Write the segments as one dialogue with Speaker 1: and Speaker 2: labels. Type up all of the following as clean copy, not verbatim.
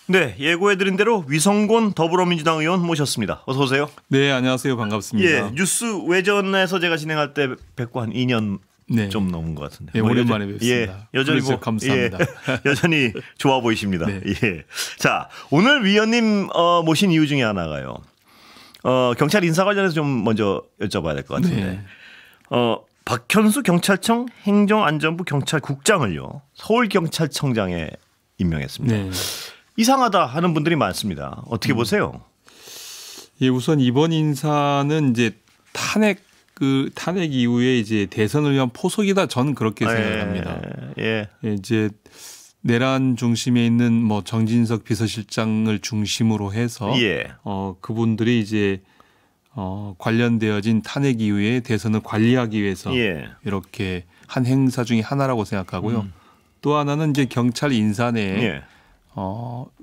Speaker 1: 네, 예고해드린 대로 위성곤 더불어민주당 의원 모셨습니다. 어서 오세요.
Speaker 2: 네, 안녕하세요. 반갑습니다.
Speaker 1: 예, 뉴스 외전에서 제가 진행할 때 뵙고 한 2년 좀 넘은 것 같은데.
Speaker 2: 네, 오랜만에 뵙습니다.
Speaker 1: 예, 여전히
Speaker 2: 감사합니다.
Speaker 1: 여전히 좋아 보이십니다.
Speaker 2: 네.
Speaker 1: 예. 자, 오늘 위원님 모신 이유 중에 하나가요. 경찰 인사 관련해서 좀 먼저 여쭤봐야 될 것 같은데.
Speaker 2: 네.
Speaker 1: 박현수 경찰청 행정안전부 경찰국장을요 서울경찰청장에 임명했습니다.
Speaker 2: 네.
Speaker 1: 이상하다 하는 분들이 많습니다. 어떻게 보세요?
Speaker 2: 예, 우선 이번 인사는 이제 탄핵 이후에 이제 대선을 위한 포석이다. 저는 그렇게 생각합니다.
Speaker 1: 예.
Speaker 2: 이제 내란 중심에 있는 뭐 정진석 비서실장을 중심으로 해서 그분들이 이제 관련되어진 탄핵 이후에 대선을 관리하기 위해서 이렇게 한 행사 중에 하나라고 생각하고요. 또 하나는 이제 경찰 인사 내에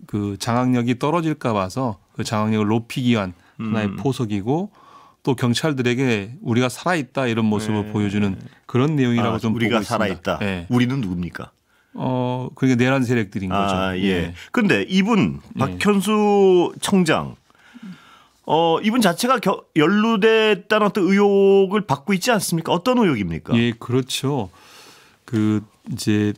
Speaker 2: 그 장악력이 떨어질까 봐서 그 장악력을 높이기 위한 하나의 포석이고 또 경찰들에게 우리가 살아있다 이런 모습을 보여주는 그런 내용이라고 좀 보고 있습니다.
Speaker 1: 우리가 살아있다.
Speaker 2: 네.
Speaker 1: 우리는 누굽니까?
Speaker 2: 그러니까 내란 세력들인 거죠.
Speaker 1: 예. 그런데 이분 박현수 청장 이분 자체가 연루됐다는 어떤 의혹을 받고 있지 않습니까? 어떤 의혹입니까?
Speaker 2: 예, 그렇죠. 그 이제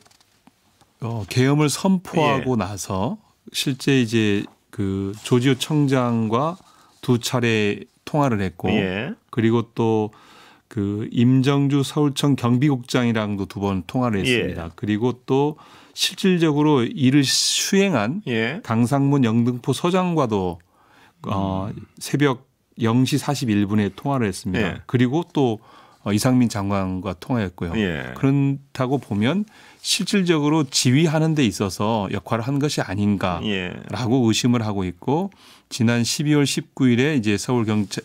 Speaker 2: 계엄을 선포하고 나서 실제 이제 그 조지호 청장과 두 차례 통화를 했고 그리고 또 그 임정주 서울청 경비국장이랑도 두 번 통화를 했습니다. 그리고 또 실질적으로 이를 수행한 강상문 영등포 서장과도 새벽 0시 41분에 통화를 했습니다. 그리고 또 이상민 장관과 통화했고요. 그렇다고 보면 실질적으로 지휘하는 데 있어서 역할을 한 것이 아닌가라고 의심을 하고 있고 지난 12월 19일에 이제 서울경찰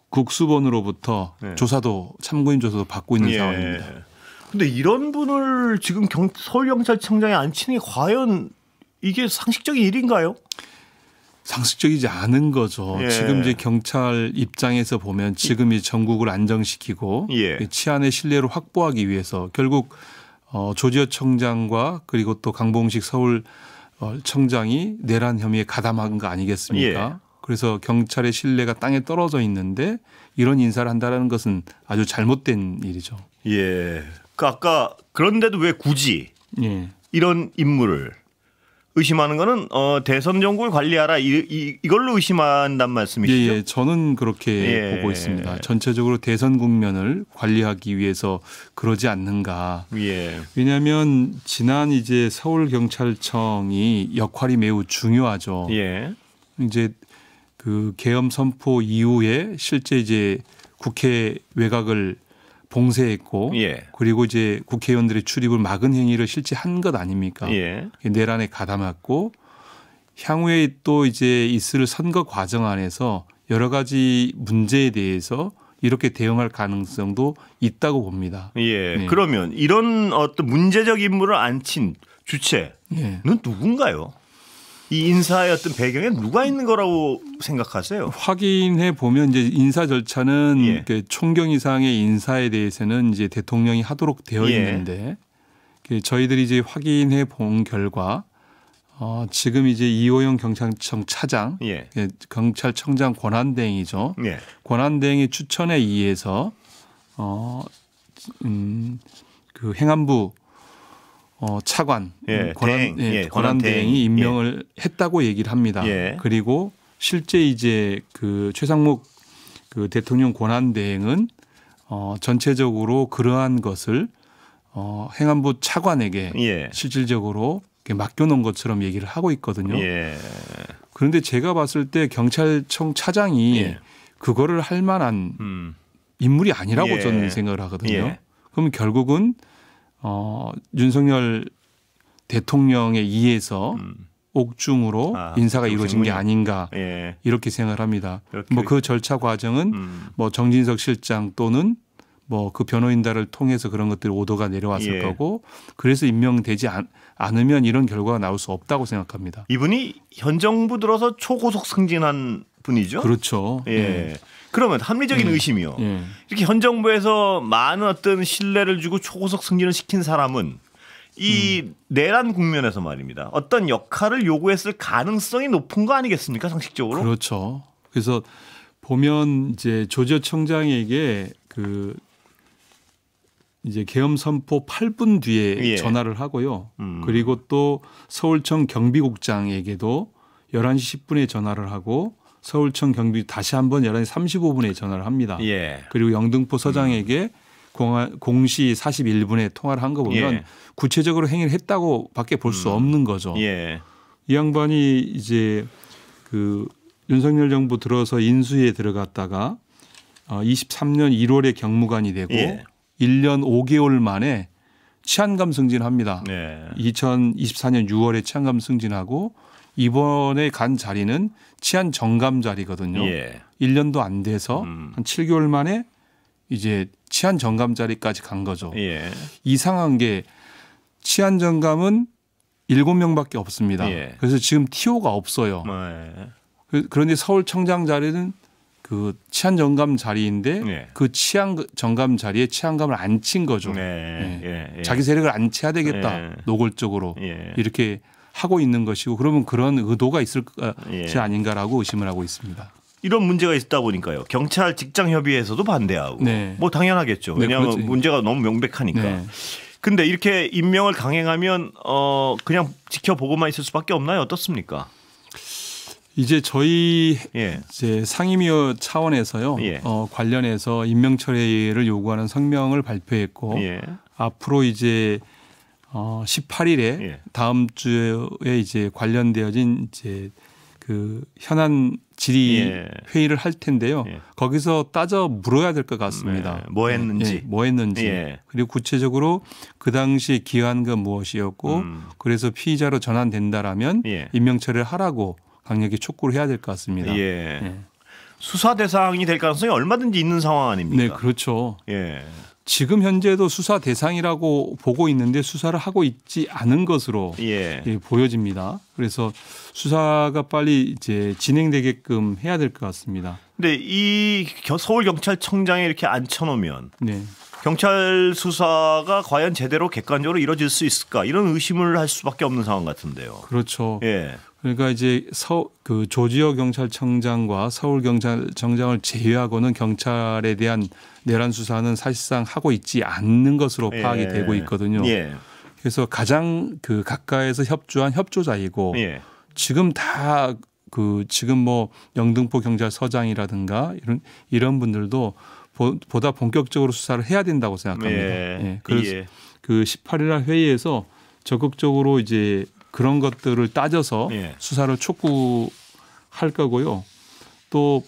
Speaker 2: 국수본으로부터 조사도 참고인 조사도 받고 있는 상황입니다.
Speaker 1: 그런데 이런 분을 지금 서울경찰청장에 앉히는 게 과연 이게 상식적인 일인가요?
Speaker 2: 상식적이지 않은 거죠. 지금 이제 경찰 입장에서 보면 지금 이 전국을 안정시키고 치안의 신뢰를 확보하기 위해서 결국 조지호 청장과 그리고 또 강봉식 서울 청장이 내란 혐의에 가담한 거 아니겠습니까? 그래서 경찰의 신뢰가 땅에 떨어져 있는데 이런 인사를 한다는 것은 아주 잘못된 일이죠.
Speaker 1: 예. 아까 그런데도 왜 굳이 이런 인물을 의심하는 거는 대선 정국을 관리하라 이걸로 의심한단 말씀이시죠?
Speaker 2: 예, 저는 그렇게 보고 있습니다. 전체적으로 대선 국면을 관리하기 위해서 그러지 않는가. 왜냐하면 지난 이제 서울경찰청이 역할이 매우 중요하죠. 이제 그 계엄 선포 이후에 실제 이제 국회 외곽을 봉쇄했고 그리고 이제 국회의원들의 출입을 막은 행위를 실제 한 것 아닙니까? 내란에 가담했고 향후에 또 이제 있을 선거 과정 안에서 여러 가지 문제에 대해서 이렇게 대응할 가능성도 있다고 봅니다.
Speaker 1: 그러면 이런 어떤 문제적 인물을 앉힌 주체는 누군가요? 이 인사의 어떤 배경에 누가 있는 거라고 생각하세요?
Speaker 2: 확인해 보면 이제 인사 절차는 총경 이상의 인사에 대해서는 이제 대통령이 하도록 되어 있는데 저희들이 이제 확인해 본 결과 지금 이제 이호영 경찰청 차장, 경찰청장 권한대행이죠. 권한대행의 추천에 의해서 그 행안부 차관 권한대행이 임명을 했다고 얘기를 합니다. 그리고 실제 이제 그 최상목 그 대통령 권한대행은 전체적으로 그러한 것을 행안부 차관에게 실질적으로 맡겨놓은 것처럼 얘기를 하고 있거든요. 그런데 제가 봤을 때 경찰청 차장이 그거를 할 만한 인물이 아니라고 저는 생각을 하거든요. 그러면 결국은 윤석열 대통령에 의해서 옥중으로 인사가 이루어진 게 아닌가 이렇게 생각을 합니다. 뭐 그 절차 과정은 뭐 정진석 실장 또는 뭐 그 변호인단을 통해서 그런 것들이 오더가 내려왔을 거고 그래서 임명되지 않으면 이런 결과가 나올 수 없다고 생각합니다.
Speaker 1: 이분이 현 정부 들어서 초고속 승진한 분이죠?
Speaker 2: 그렇죠.
Speaker 1: 그러면 합리적인 의심이요. 이렇게 현 정부에서 많은 어떤 신뢰를 주고 초고속 승진을 시킨 사람은 이 내란 국면에서 말입니다. 어떤 역할을 요구했을 가능성이 높은 거 아니겠습니까? 상식적으로.
Speaker 2: 그렇죠. 그래서 보면 이제 조지오 청장에게 그 이제 계엄 선포 8분 뒤에
Speaker 1: 예.
Speaker 2: 전화를 하고요. 그리고 또 서울청 경비국장에게도 11시 10분에 전화를 하고 서울청 경비 다시 한번 11시 35분에 전화를 합니다.
Speaker 1: 예.
Speaker 2: 그리고 영등포 서장에게 0시 41분에 통화를 한 거 보면
Speaker 1: 예.
Speaker 2: 구체적으로 행위를 했다고 밖에 볼 수 없는 거죠.
Speaker 1: 예.
Speaker 2: 이 양반이 이제 그 윤석열 정부 들어서 인수위에 들어갔다가 23년 1월에 경무관이 되고
Speaker 1: 예.
Speaker 2: 1년 5개월 만에 치안감 승진합니다.
Speaker 1: 네.
Speaker 2: 2024년 6월에 치안감 승진하고 이번에 간 자리는 치안 정감 자리거든요.
Speaker 1: 예.
Speaker 2: 1년도 안 돼서 한 7개월 만에 이제 치안 정감 자리까지 간 거죠.
Speaker 1: 예.
Speaker 2: 이상한 게 치안 정감은 7명밖에 없습니다.
Speaker 1: 예.
Speaker 2: 그래서 지금 TO가 없어요.
Speaker 1: 네.
Speaker 2: 그런데 서울청장 자리는 그 치안 정감 자리인데
Speaker 1: 예.
Speaker 2: 그 치안 정감 자리에 치안감을 안 친 거죠.
Speaker 1: 네.
Speaker 2: 예.
Speaker 1: 예. 예.
Speaker 2: 자기 세력을 안 쳐야 되겠다.
Speaker 1: 예.
Speaker 2: 노골적으로
Speaker 1: 예.
Speaker 2: 이렇게 하고 있는 것이고 그러면 그런 의도가 있을 것이
Speaker 1: 예.
Speaker 2: 아닌가라고 의심을 하고 있습니다.
Speaker 1: 이런 문제가 있다 보니까요. 경찰 직장협의회에서도 반대하고.
Speaker 2: 네.
Speaker 1: 뭐 당연하겠죠.
Speaker 2: 네,
Speaker 1: 왜냐하면
Speaker 2: 그렇죠.
Speaker 1: 문제가 너무 명백하니까.
Speaker 2: 네.
Speaker 1: 근데 이렇게 임명을 강행하면 그냥 지켜보고만 있을 수밖에 없나요? 어떻습니까?
Speaker 2: 이제 저희
Speaker 1: 예.
Speaker 2: 이제 상임위원 차원에서요.
Speaker 1: 예.
Speaker 2: 관련해서 임명 철회를 요구하는 성명을 발표했고
Speaker 1: 예.
Speaker 2: 앞으로 이제 18일에
Speaker 1: 예.
Speaker 2: 다음 주에 이제 관련되어진 이제 그 현안 질의
Speaker 1: 예.
Speaker 2: 회의를 할 텐데요.
Speaker 1: 예.
Speaker 2: 거기서 따져 물어야 될 것 같습니다.
Speaker 1: 네. 뭐 했는지.
Speaker 2: 예, 뭐 했는지.
Speaker 1: 예.
Speaker 2: 그리고 구체적으로 그 당시 기한가 무엇이었고 그래서 피의자로 전환된다라면
Speaker 1: 예.
Speaker 2: 임명 처리를 하라고 강력히 촉구를 해야 될 것 같습니다.
Speaker 1: 예.
Speaker 2: 예.
Speaker 1: 수사 대상이 될 가능성이 얼마든지 있는 상황 아닙니까?
Speaker 2: 네, 그렇죠.
Speaker 1: 예.
Speaker 2: 지금 현재도 수사 대상이라고 보고 있는데 수사를 하고 있지 않은 것으로
Speaker 1: 예.
Speaker 2: 보여집니다. 그래서 수사가 빨리 이제 진행되게끔 해야 될 것 같습니다.
Speaker 1: 근데 이 서울경찰청장에 이렇게 앉혀놓으면
Speaker 2: 네.
Speaker 1: 경찰 수사가 과연 제대로 객관적으로 이루어질 수 있을까 이런 의심을 할 수밖에 없는 상황 같은데요.
Speaker 2: 그렇죠.
Speaker 1: 예.
Speaker 2: 그러니까 이제 그 조지호 경찰청장과 서울 경찰청장을 제외하고는 경찰에 대한 내란 수사는 사실상 하고 있지 않는 것으로 파악이
Speaker 1: 예.
Speaker 2: 되고 있거든요.
Speaker 1: 예.
Speaker 2: 그래서 가장 그 가까이서 협조한 협조자이고
Speaker 1: 예.
Speaker 2: 지금 다 그 지금 뭐 영등포 경찰서장이라든가 이런 분들도 보다 본격적으로 수사를 해야 된다고 생각합니다.
Speaker 1: 예.
Speaker 2: 그래서
Speaker 1: 예.
Speaker 2: 그 18일 날 회의에서 적극적으로 이제 그런 것들을 따져서
Speaker 1: 예.
Speaker 2: 수사를 촉구할 거고요. 또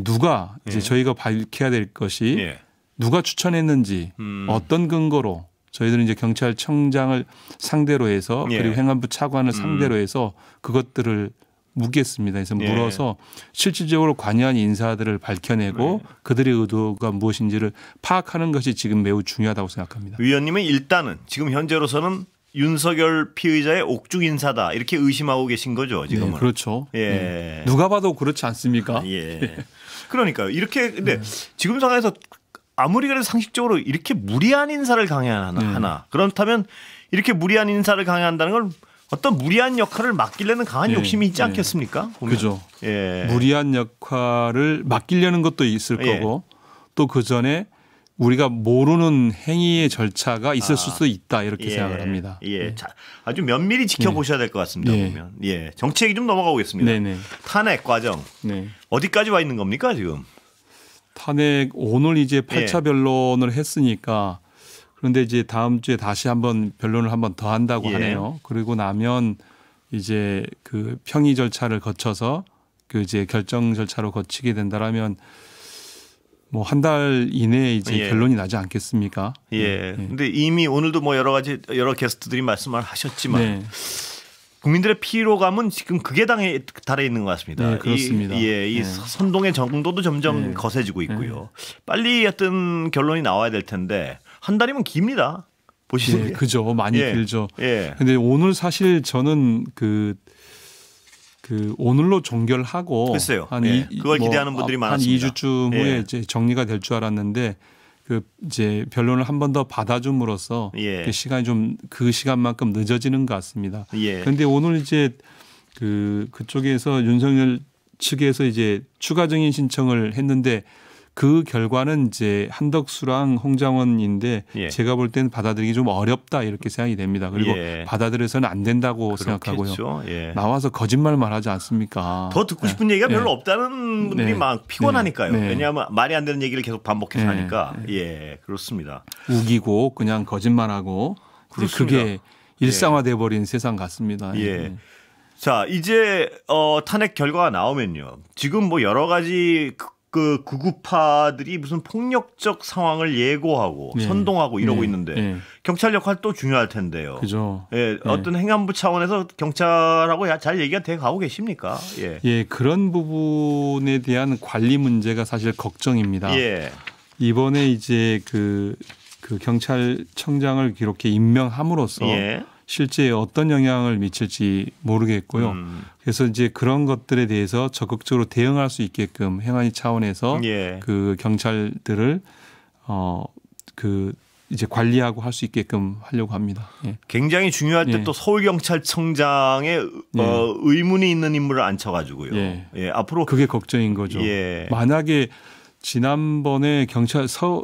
Speaker 2: 누가 이제 저희가 밝혀야 될 것이
Speaker 1: 예.
Speaker 2: 누가 추천했는지 어떤 근거로 저희들은 이제 경찰청장을 상대로 해서
Speaker 1: 예.
Speaker 2: 그리고 행안부 차관을 상대로 해서 그것들을 묻겠습니다. 그래서
Speaker 1: 예.
Speaker 2: 물어서 실질적으로 관여한 인사들을 밝혀내고 그들의 의도가 무엇인지를 파악하는 것이 지금 매우 중요하다고 생각합니다.
Speaker 1: 위원님은 일단은 지금 현재로서는 윤석열 피의자의 옥중 인사다 이렇게 의심하고 계신 거죠 지금은.
Speaker 2: 네, 그렇죠.
Speaker 1: 예.
Speaker 2: 네. 누가 봐도 그렇지 않습니까?
Speaker 1: 예. 그러니까요. 이렇게 근데 지금 상황에서 아무리 그래도 상식적으로 이렇게 무리한 인사를 강행하나 그렇다면 이렇게 무리한 인사를 강행한다는 걸 어떤 무리한 역할을 맡기려는 강한 욕심이 있지 않겠습니까? 보면.
Speaker 2: 그죠.
Speaker 1: 예.
Speaker 2: 무리한 역할을 맡기려는 것도 있을 거고 또 그 전에 우리가 모르는 행위의 절차가 있을 수도 있다 이렇게 생각을 합니다.
Speaker 1: 예. 자, 아주 면밀히 지켜보셔야 될 것 같습니다. 보면. 예. 정치 얘기 좀 넘어가 보겠습니다.
Speaker 2: 네네.
Speaker 1: 탄핵 과정
Speaker 2: 네.
Speaker 1: 어디까지 와 있는 겁니까 지금?
Speaker 2: 탄핵 오늘 이제 8차 변론을 했으니까 그런데 이제 다음 주에 다시 한번 변론을 한번 더 한다고 하네요. 그리고 나면 이제 그 평의 절차를 거쳐서 그 이제 결정 절차로 거치게 된다라면 뭐 한 달 이내에 이제 결론이 나지 않겠습니까?
Speaker 1: 예. 근데 이미 오늘도 뭐 여러 게스트들이 말씀을 하셨지만 국민들의 피로감은 지금 극에 달해 있는 것 같습니다.
Speaker 2: 네, 그렇습니다.
Speaker 1: 이 선동의 정도도 점점 거세지고 있고요. 빨리 어떤 결론이 나와야 될 텐데 한 달이면 깁니다. 보시는 게.
Speaker 2: 그죠. 많이 길죠.
Speaker 1: 예.
Speaker 2: 근데 오늘 사실 저는 그 오늘로 종결하고
Speaker 1: 글쎄요.
Speaker 2: 한
Speaker 1: 그걸 기대하는 분들이 많았습니다.
Speaker 2: 한 2주쯤 후에 이제 정리가 될 줄 알았는데 그 이제 변론을 한 번 더 받아줌으로써
Speaker 1: 예.
Speaker 2: 그 시간이 좀 그 시간만큼 늦어지는 것 같습니다.
Speaker 1: 예.
Speaker 2: 그런데 오늘 이제 그쪽에서 윤석열 측에서 이제 추가 증인 신청을 했는데 그 결과는 이제 한덕수랑 홍장원인데
Speaker 1: 예.
Speaker 2: 제가 볼 때는 받아들이기 좀 어렵다 이렇게 생각이 됩니다. 그리고
Speaker 1: 예.
Speaker 2: 받아들여서는 안 된다고 생각하고요.
Speaker 1: 그렇겠죠. 예.
Speaker 2: 나와서 거짓말만 하지 않습니까?
Speaker 1: 더 듣고 싶은 얘기가 별로 없다는 분들이
Speaker 2: 네.
Speaker 1: 막 피곤하니까요.
Speaker 2: 네.
Speaker 1: 왜냐하면 말이 안 되는 얘기를 계속 반복해서
Speaker 2: 네.
Speaker 1: 하니까. 예, 그렇습니다.
Speaker 2: 우기고 그냥 거짓말하고 이제
Speaker 1: 그렇습니다.
Speaker 2: 그게 일상화돼 버린 세상 같습니다.
Speaker 1: 예. 자, 이제 탄핵 결과가 나오면요. 지금 뭐 여러 가지 그 구구파들이 무슨 폭력적 상황을 예고하고
Speaker 2: 네.
Speaker 1: 선동하고 이러고
Speaker 2: 네.
Speaker 1: 있는데
Speaker 2: 네.
Speaker 1: 경찰 역할 또 중요할 텐데요.
Speaker 2: 그죠.
Speaker 1: 예, 어떤 행안부 차원에서 경찰하고 잘 얘기가 돼 가고 계십니까? 예.
Speaker 2: 예, 그런 부분에 대한 관리 문제가 사실 걱정입니다.
Speaker 1: 예.
Speaker 2: 이번에 이제 그 경찰청장을 이렇게 임명함으로써
Speaker 1: 예.
Speaker 2: 실제 어떤 영향을 미칠지 모르겠고요. 그래서 이제 그런 것들에 대해서 적극적으로 대응할 수 있게끔 행안위 차원에서
Speaker 1: 예.
Speaker 2: 그 경찰들을 이제 관리하고 할 수 있게끔 하려고 합니다. 예.
Speaker 1: 굉장히 중요할 때
Speaker 2: 예.
Speaker 1: 또 서울경찰청장에 의문이 있는 인물을 앉혀가지고요.
Speaker 2: 예.
Speaker 1: 예. 앞으로
Speaker 2: 그게 걱정인 거죠.
Speaker 1: 예.
Speaker 2: 만약에 지난번에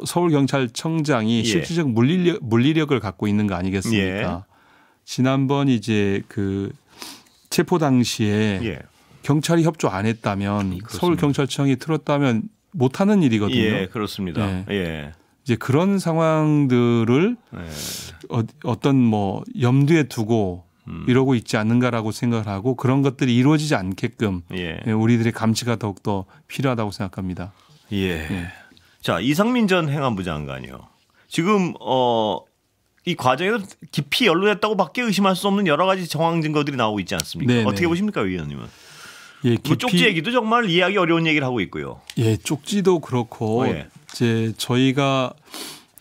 Speaker 2: 서울경찰청장이
Speaker 1: 예.
Speaker 2: 실질적 물리력을 갖고 있는 거 아니겠습니까?
Speaker 1: 예.
Speaker 2: 지난번 이제 그 체포 당시에
Speaker 1: 예.
Speaker 2: 경찰이 협조 안 했다면 서울경찰청이 틀었다면 못하는 일이거든요.
Speaker 1: 예, 그렇습니다.
Speaker 2: 예.
Speaker 1: 예.
Speaker 2: 이제 그런 상황들을
Speaker 1: 예.
Speaker 2: 어떤 뭐 염두에 두고 이러고 있지 않는가라고 생각을 하고 그런 것들이 이루어지지 않게끔
Speaker 1: 예.
Speaker 2: 우리들의 감시가 더욱더 필요하다고 생각합니다.
Speaker 1: 예. 자, 이상민 전 행안부 장관이요. 지금 이 과정에서 깊이 연루했다고밖에 의심할 수 없는 여러 가지 정황 증거들이 나오고 있지 않습니까?
Speaker 2: 네네.
Speaker 1: 어떻게 보십니까, 위원님은?
Speaker 2: 예,
Speaker 1: 뭐 쪽지 얘기도 정말 이해하기 어려운 얘기를 하고 있고요.
Speaker 2: 예, 쪽지도 그렇고
Speaker 1: 예.
Speaker 2: 이제 저희가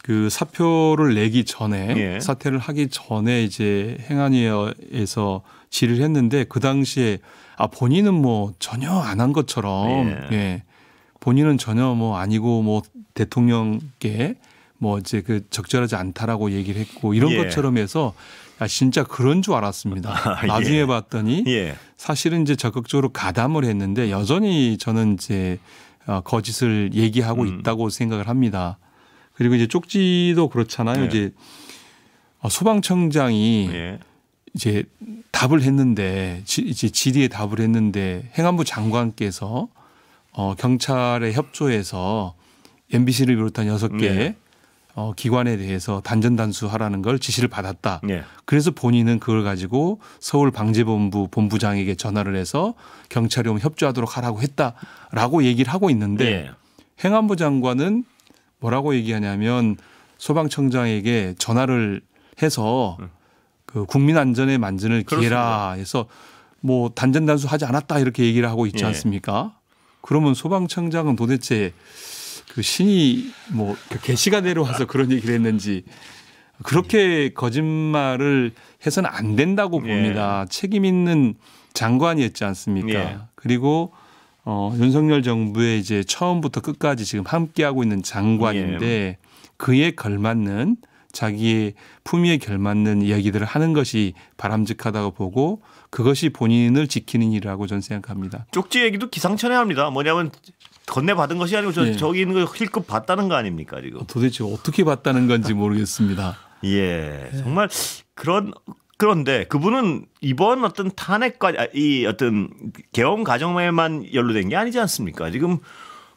Speaker 2: 그 사표를 내기 전에
Speaker 1: 예.
Speaker 2: 사퇴를 하기 전에 이제 행안위에서 질의를 했는데 그 당시에 본인은 뭐 전혀 안 한 것처럼 예. 본인은 전혀 뭐 아니고 뭐 대통령께 뭐 이제 그 적절하지 않다라고 얘기를 했고 이런
Speaker 1: 예.
Speaker 2: 것처럼 해서 진짜 그런 줄 알았습니다.
Speaker 1: 예.
Speaker 2: 나중에 봤더니
Speaker 1: 예.
Speaker 2: 사실은 이제 적극적으로 가담을 했는데 여전히 저는 이제 거짓을 얘기하고 있다고 생각을 합니다. 그리고 이제 쪽지도 그렇잖아요.
Speaker 1: 예.
Speaker 2: 이제 소방청장이
Speaker 1: 예.
Speaker 2: 이제 답을 했는데 이제 질의에 답을 했는데 행안부 장관께서 경찰에 협조해서 MBC를 비롯한 6개
Speaker 1: 네.
Speaker 2: 기관에 대해서 단전단수하라는 걸 지시를 받았다.
Speaker 1: 예.
Speaker 2: 그래서 본인은 그걸 가지고 서울방재본부 본부장에게 전화를 해서 경찰이 오면 협조하도록 하라고 했다라고 얘기를 하고 있는데
Speaker 1: 예.
Speaker 2: 행안부 장관은 뭐라고 얘기하냐면 소방청장에게 전화를 해서 그 국민 안전에 만전을 기해라 해서 뭐 단전단수하지 않았다 이렇게 얘기를 하고 있지
Speaker 1: 예.
Speaker 2: 않습니까? 그러면 소방청장은 도대체 그 신이 뭐 계시가 내려와서 그런 얘기를 했는지 그렇게 거짓말을 해서는 안 된다고 봅니다. 책임 있는 장관이었지 않습니까?
Speaker 1: 예.
Speaker 2: 그리고 윤석열 정부의 이제 처음부터 끝까지 지금 함께하고 있는 장관인데 그에 걸맞는 자기의 품위에 걸맞는 이야기들을 하는 것이 바람직하다고 보고 그것이 본인을 지키는 일이라고 저는 생각합니다.
Speaker 1: 쪽지 얘기도 기상천외합니다. 뭐냐면 건네받은 것이 아니고 저기 있는 거 힐끗 봤다는 거 아닙니까 지금?
Speaker 2: 도대체 어떻게 봤다는 건지 모르겠습니다.
Speaker 1: 예, 정말 그런데 그분은 이번 어떤 탄핵과 이 어떤 계엄 과정에만 연루된 게 아니지 않습니까? 지금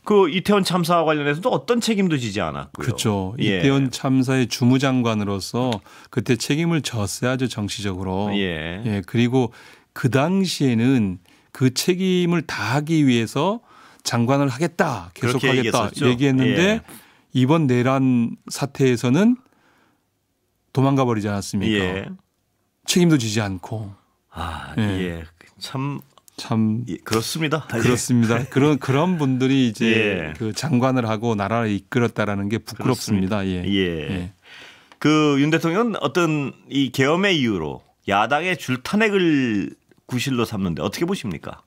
Speaker 1: 그 이태원 참사와 관련해서도 어떤 책임도 지지 않았고요.
Speaker 2: 그렇죠.
Speaker 1: 예.
Speaker 2: 이태원 참사의 주무장관으로서 그때 책임을 졌어야죠 정치적으로.
Speaker 1: 예.
Speaker 2: 예. 그리고 그 당시에는 그 책임을 다하기 위해서 장관을 하겠다, 계속하겠다 얘기했는데
Speaker 1: 예.
Speaker 2: 이번 내란 사태에서는 도망가 버리지 않았습니까?
Speaker 1: 예.
Speaker 2: 책임도 지지 않고.
Speaker 1: 예. 참 예, 그렇습니다.
Speaker 2: 그렇습니다. 그런 분들이 이제
Speaker 1: 예.
Speaker 2: 그 장관을 하고 나라를 이끌었다라는 게 부끄럽습니다. 예.
Speaker 1: 예. 그 윤 대통령은 어떤 이 계엄의 이유로 야당의 줄탄핵을 구실로 삼는데 어떻게 보십니까?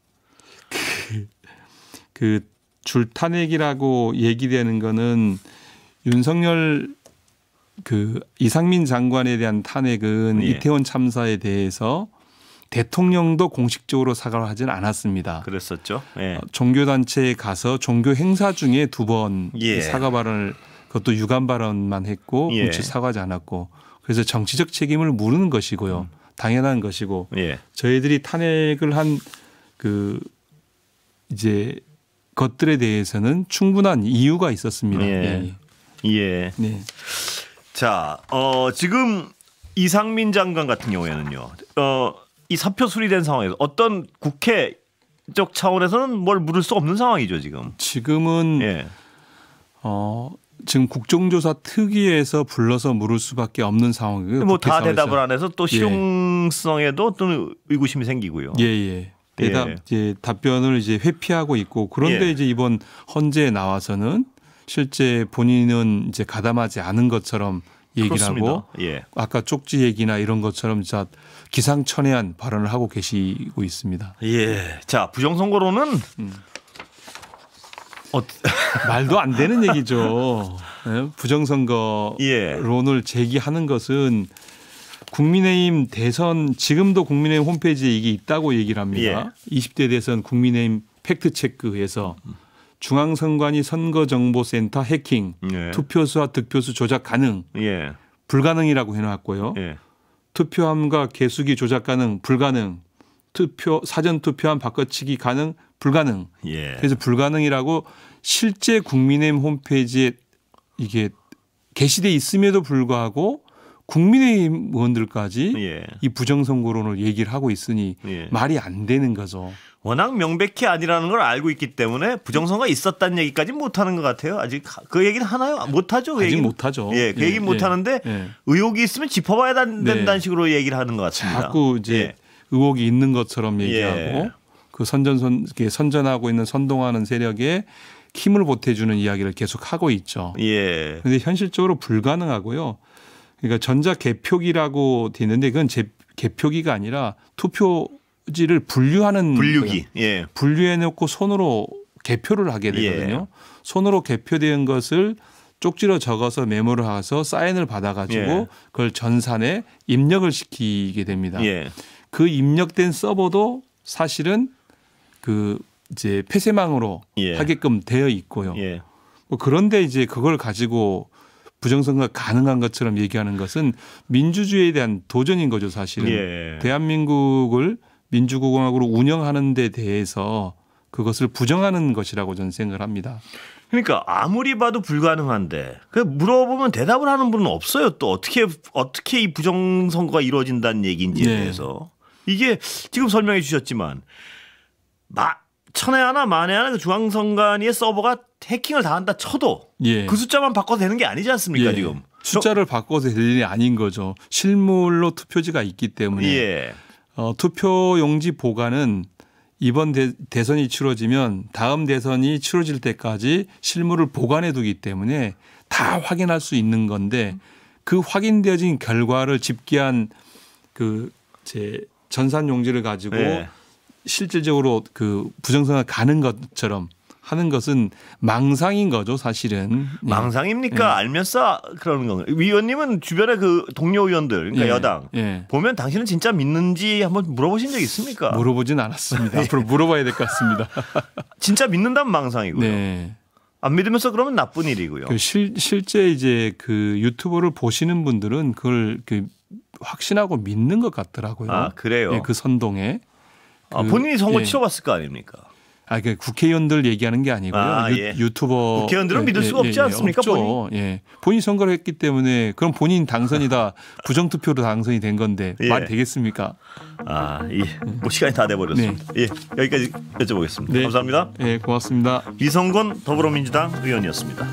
Speaker 2: 그 줄탄핵이라고 얘기되는 거는 윤석열 그 이상민 장관에 대한 탄핵은
Speaker 1: 예.
Speaker 2: 이태원 참사에 대해서 대통령도 공식적으로 사과를 하지는 않았습니다.
Speaker 1: 그랬었죠. 예.
Speaker 2: 종교단체에 가서 종교 행사 중에 2번
Speaker 1: 예.
Speaker 2: 사과 발언을 그것도 유감 발언만 했고
Speaker 1: 예.
Speaker 2: 공식 사과하지 않았고 그래서 정치적 책임을 물은 것이고요. 당연한 것이고
Speaker 1: 예.
Speaker 2: 저희들이 탄핵을 한 그 이제 것들에 대해서는 충분한 이유가 있었습니다.
Speaker 1: 예. 예.
Speaker 2: 네.
Speaker 1: 자, 지금 이상민 장관 같은 경우에는요. 이 사표 수리된 상황에서 어떤 국회적 차원에서는 뭘 물을 수 없는 상황이죠, 지금.
Speaker 2: 지금은
Speaker 1: 예.
Speaker 2: 지금 국정조사 특위에서 불러서 물을 수밖에 없는 상황이고요.
Speaker 1: 뭐 다
Speaker 2: 국회
Speaker 1: 대답을
Speaker 2: 상황에서.
Speaker 1: 안 해서 또 실용성에도 또 의구심이 생기고요.
Speaker 2: 예. 대답
Speaker 1: 예.
Speaker 2: 이제 답변을 이제 회피하고 있고 그런데
Speaker 1: 예.
Speaker 2: 이제 이번 헌재에 나와서는 실제 본인은 이제 가담하지 않은 것처럼 얘기를
Speaker 1: 그렇습니다.
Speaker 2: 하고
Speaker 1: 예.
Speaker 2: 아까 쪽지 얘기나 이런 것처럼 진짜 기상천외한 발언을 하고 계시고 있습니다.
Speaker 1: 예. 자, 부정선거로는
Speaker 2: 말도 안 되는 얘기죠. 예?
Speaker 1: 예.
Speaker 2: 부정선거론을 제기하는 것은 국민의힘 대선 지금도 국민의힘 홈페이지에 이게 있다고 얘기를 합니다. 20대 대선 국민의힘 팩트체크에서 중앙선관위 선거정보센터 해킹,
Speaker 1: 예.
Speaker 2: 투표수와 득표수 조작 가능,
Speaker 1: 예.
Speaker 2: 불가능이라고 해놨고요.
Speaker 1: 예.
Speaker 2: 투표함과 개수기 조작 가능, 불가능, 사전 투표함 바꿔치기 가능, 불가능.
Speaker 1: 예.
Speaker 2: 그래서 불가능이라고 실제 국민의힘 홈페이지에 이게 게시돼 있음에도 불구하고 국민의힘 의원들까지
Speaker 1: 예.
Speaker 2: 이 부정선거론을 얘기를 하고 있으니
Speaker 1: 예.
Speaker 2: 말이 안 되는 거죠.
Speaker 1: 워낙 명백히 아니라는 걸 알고 있기 때문에 부정선거가 있었다는 얘기까지 못하는 것 같아요. 아직 그 얘기는 하나요? 못하죠. 그
Speaker 2: 아직
Speaker 1: 얘기는.
Speaker 2: 못하죠.
Speaker 1: 예, 그 얘기는 못하는데 의혹이 있으면 짚어봐야 된다는 식으로 얘기를 하는 것 같습니다.
Speaker 2: 자꾸 이제
Speaker 1: 예.
Speaker 2: 의혹이 있는 것처럼 얘기하고
Speaker 1: 예.
Speaker 2: 그 선전하고 있는 선동하는 세력에 힘을 보태주는 이야기를 계속 하고 있죠.
Speaker 1: 예.
Speaker 2: 그런데 현실적으로 불가능하고요. 그러니까 전자 개표기라고 돼 있는데 그건 개표기가 아니라 투표지를 분류하는
Speaker 1: 분류기.
Speaker 2: 거예요.
Speaker 1: 예.
Speaker 2: 분류해놓고 손으로 개표를 하게 되거든요.
Speaker 1: 예.
Speaker 2: 손으로 개표된 것을 쪽지로 적어서 메모를 해서 사인을 받아가지고
Speaker 1: 예.
Speaker 2: 그걸 전산에 입력을 시키게 됩니다.
Speaker 1: 예.
Speaker 2: 그 입력된 서버도 사실은 그 이제 폐쇄망으로
Speaker 1: 예.
Speaker 2: 하게끔 되어 있고요.
Speaker 1: 예.
Speaker 2: 뭐 그런데 이제 그걸 가지고 부정선거가 가능한 것처럼 얘기하는 것은 민주주의에 대한 도전인 거죠, 사실은.
Speaker 1: 예.
Speaker 2: 대한민국을 민주공화국으로 운영하는 데 대해서 그것을 부정하는 것이라고 저는 생각을 합니다.
Speaker 1: 그러니까 아무리 봐도 불가능한데 그 물어보면 대답을 하는 분은 없어요. 또 어떻게 이 부정선거가 이루어진다는 얘기인지에
Speaker 2: 네.
Speaker 1: 대해서 이게 지금 설명해 주셨지만 천에 하나 만에 하나 그 중앙선관위의 서버가 해킹을 당한다 쳐도
Speaker 2: 예.
Speaker 1: 그 숫자만 바꿔도 되는 게 아니지 않습니까
Speaker 2: 예.
Speaker 1: 지금?
Speaker 2: 숫자를 바꿔서 될 일이 아닌 거죠. 실물로 투표지가 있기 때문에
Speaker 1: 예.
Speaker 2: 투표용지 보관은 이번 대선이 치러지면 다음 대선이 치러질 때까지 실물을 보관해 두기 때문에 다 확인할 수 있는 건데 그 확인되어진 결과를 집계한 그 제 전산용지를 가지고
Speaker 1: 예.
Speaker 2: 실질적으로 그 부정선거가 가는 것처럼 하는 것은 망상인 거죠, 사실은.
Speaker 1: 망상입니까? 알면서 그러는 건가요? 위원님은 주변에 그 동료 의원들, 그러니까 여당 보면 당신은 진짜 믿는지 한번 물어보신 적 있습니까?
Speaker 2: 물어보진 않았습니다. 앞으로 물어봐야 될 것 같습니다.
Speaker 1: 진짜 믿는다면 망상이고요.
Speaker 2: 네.
Speaker 1: 안 믿으면서 그러면 나쁜 일이고요.
Speaker 2: 실제 이제 그 유튜브를 보시는 분들은 그걸 그 확신하고 믿는 것 같더라고요.
Speaker 1: 아, 그래요?
Speaker 2: 예, 그 선동에.
Speaker 1: 본인이 선거 치러봤을 거 아닙니까?
Speaker 2: 그 국회의원들 얘기하는 게 아니고요.
Speaker 1: 예.
Speaker 2: 유튜버.
Speaker 1: 국회의원들은 믿을 수가 없지 않습니까?
Speaker 2: 없죠. 본인? 본인 선거를 했기 때문에 그럼 본인 당선이다 부정투표로 당선이 된 건데 말 되겠습니까?
Speaker 1: 뭐 시간이 다 돼버렸습니다. 예, 여기까지 여쭤보겠습니다.
Speaker 2: 네.
Speaker 1: 감사합니다.
Speaker 2: 네, 고맙습니다.
Speaker 1: 이성건 더불어민주당 의원이었습니다.